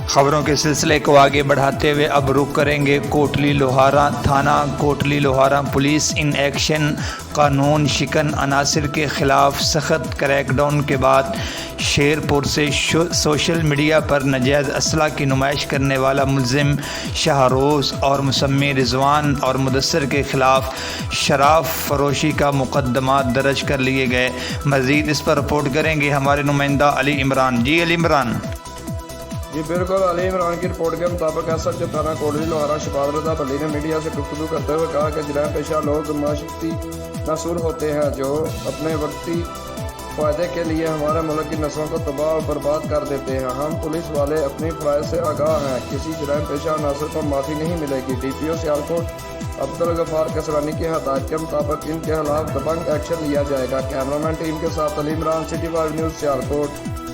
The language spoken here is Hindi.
खबरों के सिलसिले को आगे बढ़ाते हुए अब रुख करेंगे कोटली लोहारां थाना। कोटली लोहारां पुलिस इन एक्शन कानून शिकन अनासर के खिलाफ सख्त क्रैकडाउन के बाद शेरपुर से सोशल मीडिया पर नाजायज़ असला की नुमाइश करने वाला मुलजिम शाहरोज़ और मुसम्मी रिजवान और मुदस्सर के खिलाफ शराब फरोशी का मुकदमा दर्ज कर लिए गए। मज़ीद इस पर रिपोर्ट करेंगे हमारे नुमाइंदा अली इमरान। जी अली इमरान। जी बिल्कुल, अली इमरान की रिपोर्ट के मुताबिक एसएचओ थाना कोटली लोहारां शफात रज़ा बली ने मीडिया से गुफ्तगू करते हुए कहा कि जराइम पेशा लोग माशरती नासूर होते हैं जो अपने वक्ती फ़ायदे के लिए हमारे मुल्क की नस्लों को तबाह और बर्बाद कर देते हैं। हम पुलिस वाले अपनी फ़राइज़ से आगाह हैं, किसी जराइम पेशा अनासर को माफ़ी नहीं मिलेगी। DPO सियालकोट अब्दुल गफ़ार कसरानी की हदायत के मुताबिक इनके खिलाफ दबंग एक्शन लिया जाएगा। कैमरामैन टीम के साथ Ali Imran, city wide news Sialkot.